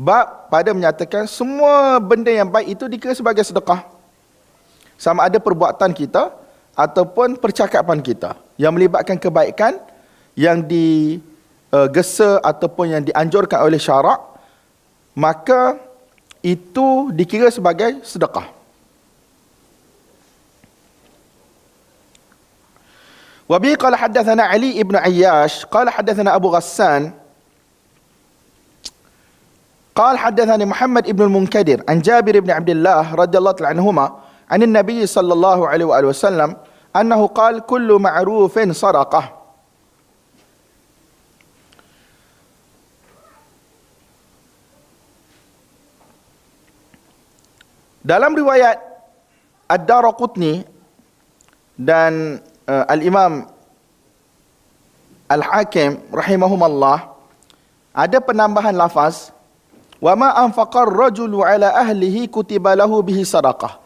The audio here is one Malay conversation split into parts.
bab pada menyatakan semua benda yang baik itu dikira sebagai sedekah. Sama ada perbuatan kita ataupun percakapan kita yang melibatkan kebaikan yang digesa ataupun yang dianjurkan oleh syarak, maka itu dikira sebagai sedekah. Wa bihi qala hadatsana Ali ibn Ayyash qala hadatsana Abu Ghassan قال حدثني محمد بن المنكدر عن جابر بن عبد الله رضي الله عنهما عن النبي صلى الله عليه وآله وسلم أنه قال كل معروف صدقة. Dalam riwayat Ad-Daraqutni dan Al-Imam Al-Hakim rahimahumallah, ada penambahan lafaz wa ma anfaqar rajulu ala ahlihi kutiba lahu bihi sadaqah.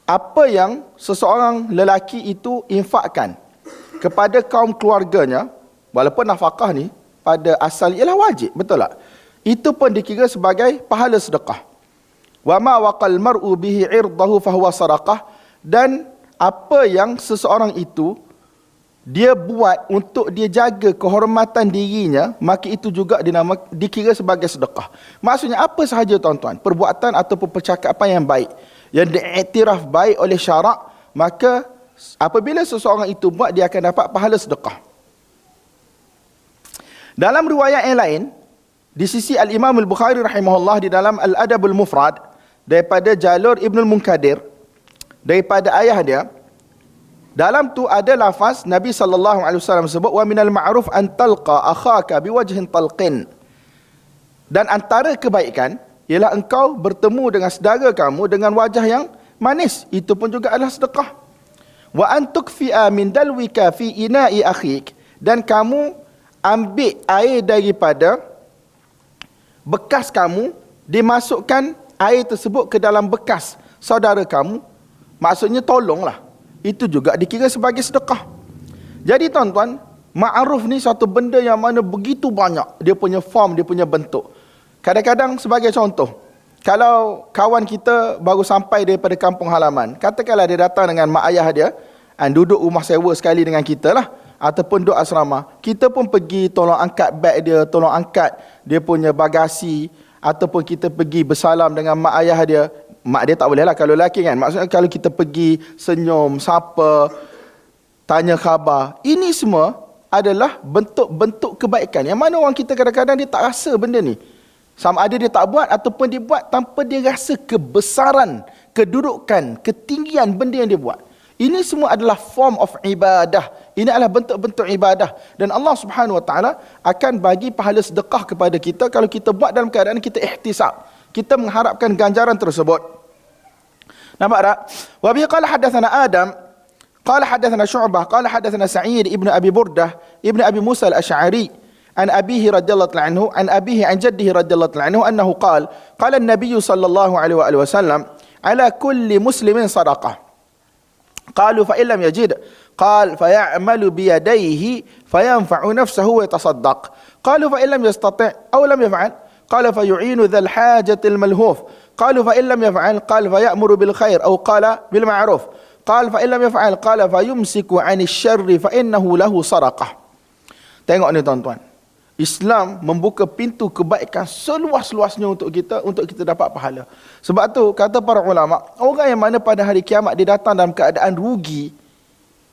Apa yang seseorang lelaki itu infakkan kepada kaum keluarganya, walaupun nafkah ni pada asal ialah wajib, betul tak? Itu pun dikira sebagai pahala sedekah. Wa ma waqal mar'u bihi 'irdahu fahuwa sadaqah. Dan apa yang seseorang itu dia buat untuk dia jaga kehormatan dirinya, maka itu juga dikira sebagai sedekah. Maksudnya apa sahaja tuan-tuan, perbuatan ataupun percakapan yang baik, yang diiktiraf baik oleh syarak, maka apabila seseorang itu buat, dia akan dapat pahala sedekah. Dalam riwayat yang lain, di sisi Al-Imam Al-Bukhari rahimahullah, di dalam Al-Adabul Mufrad, daripada jalur Ibn Al-Munkadir, daripada ayah dia, dalam tu ada lafaz Nabi SAW sebut wa minal ma'ruf an talqa akhaka biwajhin talqin. Dan antara kebaikan ialah engkau bertemu dengan saudara kamu dengan wajah yang manis. Itu pun juga adalah sedekah. Wa an tukfi'a min dalwika fi ina'i akhik. Dan kamu ambil air daripada bekas kamu, dimasukkan air tersebut ke dalam bekas saudara kamu. Maksudnya tolonglah. Itu juga dikira sebagai sedekah. Jadi tuan-tuan, ma'ruf ni satu benda yang mana begitu banyak dia punya form, dia punya bentuk. Kadang-kadang sebagai contoh, kalau kawan kita baru sampai daripada kampung halaman, katakanlah dia datang dengan mak ayah dia, duduk rumah sewa sekali dengan kita lah, ataupun duduk asrama, kita pun pergi tolong angkat beg dia, tolong angkat dia punya bagasi, ataupun kita pergi bersalam dengan mak ayah dia. Mak dia tak boleh lah kalau lelaki kan. Maksudnya kalau kita pergi senyum, sapa, tanya khabar, ini semua adalah bentuk-bentuk kebaikan yang mana orang kita kadang-kadang dia tak rasa benda ni. Sama ada dia tak buat ataupun dia buat tanpa dia rasa kebesaran, kedudukan, ketinggian benda yang dia buat. Ini semua adalah form of ibadah. Ini adalah bentuk-bentuk ibadah. Dan Allah Subhanahu Wa Taala akan bagi pahala sedekah kepada kita kalau kita buat dalam keadaan kita ihtisab. Kita mengharapkan ganjaran tersebut. Nampak tak? Wa bi qala hadatsana Adam qala hadatsana Syu'bah qala hadatsana Sa'id ibn Abi Burdah ibn Abi Musa al-Asy'ari an abihi radhiyallahu anhu an abihi an jaddihi radhiyallahu anhu annahu qala qala an-nabiy sallallahu alaihi wasallam ala kulli muslimin sadaqah. Qalu fa illam yajid qala fa ya'malu bi yadayhi fayanfa'u nafsahu wa yatasaddaq. Qalu fa illam yastati' aw lam yaf'al qala fa yu'inu dhal hajatil malhuf. قالوا فإن لم يفعل قال فيأمر بالخير أو قال بالمعروف قال فإن لم يفعل قال فيمسك عن الشر فإنه له صدقة. Tengok ni tuan-tuan, Islam membuka pintu kebaikan seluas-luasnya untuk kita dapat pahala. Sebab tu kata para ulama, orang yang mana pada hari kiamat dia datang dalam keadaan rugi,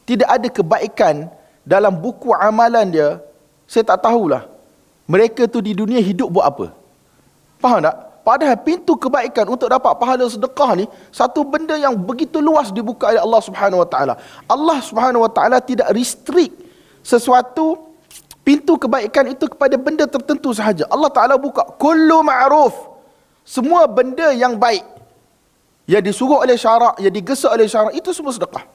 tidak ada kebaikan dalam buku amalan dia, saya tak tahulah mereka tu di dunia hidup buat apa. Faham tak? Padahal pintu kebaikan untuk dapat pahala sedekah ni satu benda yang begitu luas dibuka oleh Allah Subhanahu Wa Taala. Allah Subhanahu Wa Taala tidak restrict sesuatu pintu kebaikan itu kepada benda tertentu sahaja. Allah Taala buka kullu ma'ruf, semua benda yang baik yang disuruh oleh syarak, yang digesa oleh syarak, itu semua sedekah.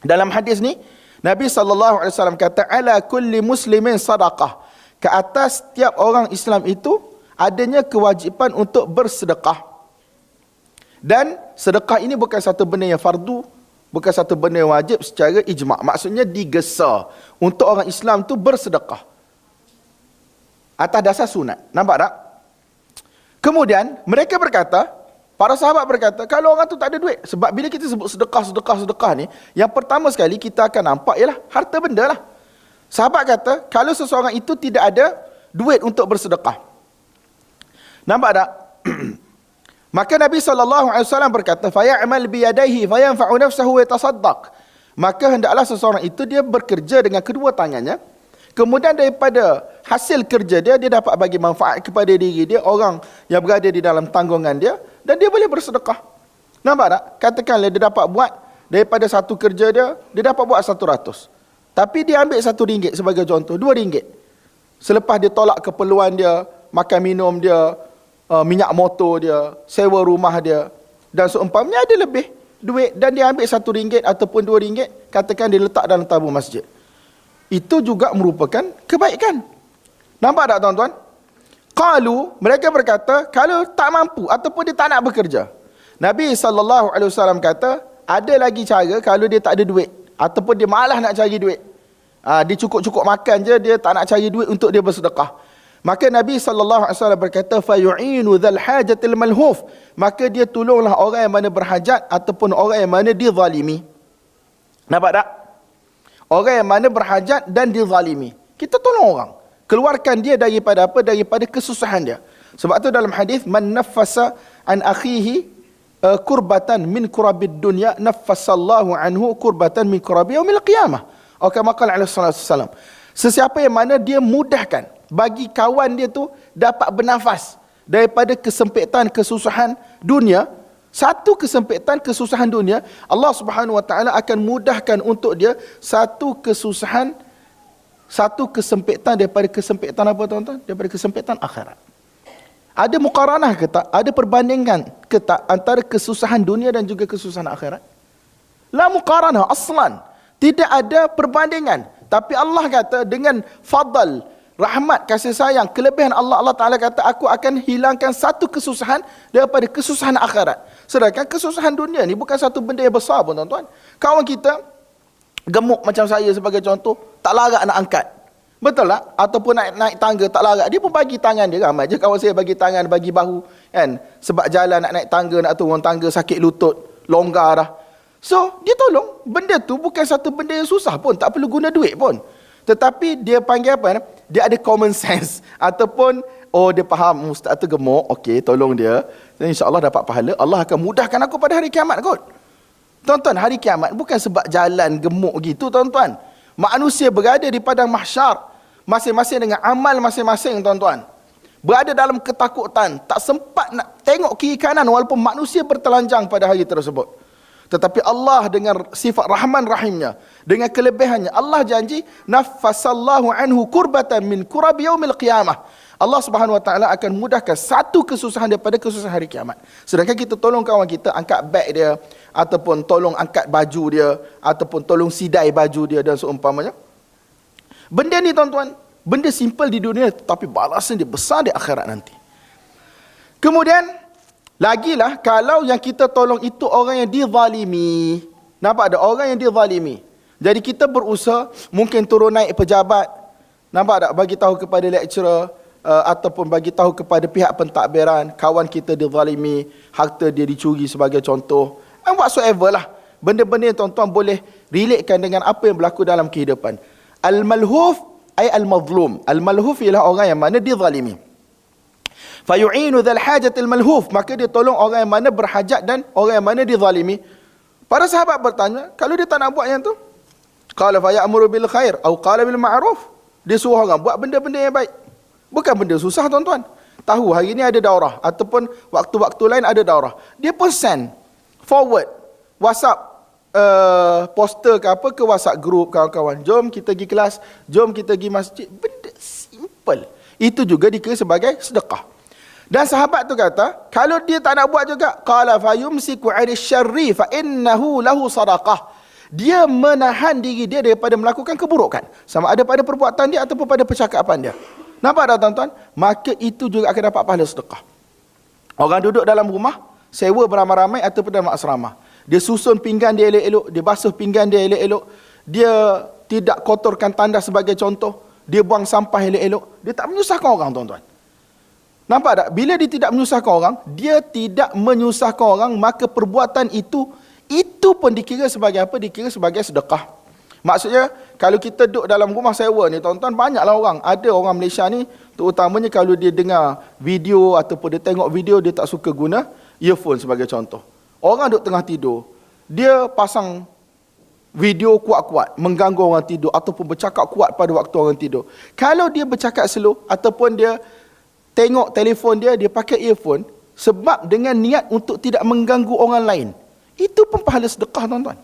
Dalam hadis ni Nabi SAW kata ala kulli muslimin sadaqah, ke atas setiap orang Islam itu adanya kewajipan untuk bersedekah. Dan sedekah ini bukan satu benda yang fardu, bukan satu benda yang wajib secara ijma'. Maksudnya digesa untuk orang Islam tu bersedekah atas dasar sunat. Nampak tak? Kemudian mereka berkata, para sahabat berkata, kalau orang tu tak ada duit, sebab bila kita sebut sedekah ni, yang pertama sekali kita akan nampak ialah harta benda lah. Sahabat kata, kalau seseorang itu tidak ada duit untuk bersedekah. Nampak tak? Maka Nabi SAW berkata, faya'mal biyadaihi fayanfa'u nafsahu wa yatasaddaq. Maka hendaklah seseorang itu dia bekerja dengan kedua tangannya. Kemudian daripada hasil kerja dia, dia dapat bagi manfaat kepada diri dia, orang yang berada di dalam tanggungan dia, dan dia boleh bersedekah. Nampak tak? Katakanlah dia dapat buat, daripada satu kerja dia, dia dapat buat 100. Tapi dia ambil RM1 sebagai contoh, RM2. Selepas dia tolak keperluan dia, makan minum dia, minyak motor dia, sewa rumah dia, dan seumpamanya ada lebih duit, dan dia ambil RM1 ataupun RM2, katakan dia letak dalam tabung masjid. Itu juga merupakan kebaikan. Nampak tak tuan-tuan? Qalu, mereka berkata, kalau tak mampu ataupun dia tak nak bekerja, Nabi SAW kata, ada lagi cara kalau dia tak ada duit ataupun dia malas nak cari duit. Dia cukup-cukup makan je, dia tak nak cari duit untuk dia bersedekah. Maka Nabi SAW berkata, fayu'inu dhal hajatil malhuf. Maka dia tolonglah orang yang mana berhajat ataupun orang yang mana dizalimi. Nampak tak? Orang yang mana berhajat dan dizalimi, kita tolong orang, keluarkan dia daripada apa? Daripada kesusahan dia. Sebab tu dalam hadis, man naffasa an akhihi kurbatan min kurabid dunya, naffasallahu anhu kurbatan min kurabi yaumil qiyamah. Atau kama qala alaihi wasallam. Sesiapa yang mana dia mudahkan bagi kawan dia tu dapat bernafas daripada kesempitan kesusahan dunia, satu kesempitan kesusahan dunia, Allah Subhanahu wa taala akan mudahkan untuk dia satu kesempitan daripada kesempitan apa tuan-tuan? Daripada kesempitan akhirat. Ada muqaranah ke tak? Ada perbandingan ke tak antara kesusahan dunia dan juga kesusahan akhirat? La muqaranah aslan. Tidak ada perbandingan. Tapi Allah kata dengan fadl, rahmat, kasih sayang, kelebihan Allah Ta'ala kata, aku akan hilangkan satu kesusahan daripada kesusahan akhirat. Sedangkan kesusahan dunia ni bukan satu benda yang besar pun tuan-tuan. Kawan kita gemuk macam saya sebagai contoh, tak larat nak angkat. Betul tak? Ataupun naik tangga tak larat. Dia pun bagi tangan dia, ramai je kawan saya bagi tangan, bagi bahu. Kan? Sebab jalan nak naik tangga, nak turun tangga, sakit lutut, longgar dah. So, dia tolong. Benda tu bukan satu benda yang susah pun. Tak perlu guna duit pun. Tetapi dia panggil apa? Dia ada common sense. Ataupun, oh dia faham, ustaz tu gemuk, okey, tolong dia. Dan insyaAllah dapat pahala. Allah akan mudahkan aku pada hari kiamat kot. Tuan-tuan, hari kiamat bukan sebab jalan gemuk gitu, tuan-tuan. Manusia berada di padang mahsyar. Masing-masing dengan amal masing-masing, tuan-tuan. Berada dalam ketakutan. Tak sempat nak tengok kiri kanan walaupun manusia bertelanjang pada hari tersebut. Tetapi Allah dengan sifat Rahman Rahimnya, dengan kelebihannya, Allah janji, naffasallahu anhu kurbatan min kurabi yaumil qiyamah. Allah Subhanahu wa taala akan mudahkan satu kesusahan daripada kesusahan hari kiamat. Sedangkan kita tolong kawan kita angkat beg dia, ataupun tolong angkat baju dia, ataupun tolong sidai baju dia dan seumpamanya. Benda ni tuan-tuan, benda simple di dunia, tapi balasan dia besar di akhirat nanti. Kemudian lagilah kalau yang kita tolong itu orang yang dizalimi. Nampak ada orang yang dizalimi. Jadi kita berusaha mungkin turun naik pejabat. Nampak tak? Bagi tahu kepada lecturer ataupun bagi tahu kepada pihak pentadbiran, kawan kita dizalimi, harta dia dicuri sebagai contoh. And whatsoever lah. Benda-benda yang tuan-tuan boleh relatekan dengan apa yang berlaku dalam kehidupan. Al-malhuf ay al-mazlum. Al-malhuf ialah orang yang mana dizalimi. Fayu'inu dhal hajatil malhuf, maka dia tolong orang yang mana berhajat dan orang yang mana dizalimi. Para sahabat bertanya, kalau dia tak nak buat yang tu, qala fa ya'muru bil khair atau qala bil ma'ruf. Dia suruh orang buat benda-benda yang baik. Bukan benda susah tuan-tuan. Tahu hari ni ada daurah ataupun waktu-waktu lain ada daurah. Dia pun send forward WhatsApp poster ke apa ke WhatsApp group kawan-kawan. Jom kita pergi kelas, jom kita pergi masjid. Benda simple. Itu juga dikira sebagai sedekah. Dan sahabat tu kata, kalau dia tak nak buat juga, qala fayumsiku 'anil syarri fa innahu lahu sadaqah. Dia menahan diri dia daripada melakukan keburukan, sama ada pada perbuatan dia ataupun pada percakapan dia. Nampak tak tuan-tuan? Maka itu juga akan dapat pahala sedekah. Orang duduk dalam rumah, sewa beramai-ramai ataupun dalam asrama. Dia susun pinggan dia elok-elok, dia basuh pinggan dia elok-elok, dia tidak kotorkan tandas sebagai contoh, dia buang sampah elok-elok, dia tak menyusahkan orang tuan-tuan. Nampak tak? Bila dia tidak menyusahkan orang, dia tidak menyusahkan orang, maka perbuatan itu pun dikira sebagai apa? Dikira sebagai sedekah. Maksudnya, kalau kita duduk dalam rumah sewa ni, tuan-tuan, banyaklah orang. Ada orang Malaysia ni, terutamanya kalau dia dengar video ataupun dia tengok video, dia tak suka guna earphone sebagai contoh. Orang duduk tengah tidur, dia pasang video kuat-kuat, mengganggu orang tidur ataupun bercakap kuat pada waktu orang tidur. Kalau dia bercakap slow ataupun dia tengok telefon dia, dia pakai earphone sebab dengan niat untuk tidak mengganggu orang lain, itu pun pahala sedekah, tuan-tuan.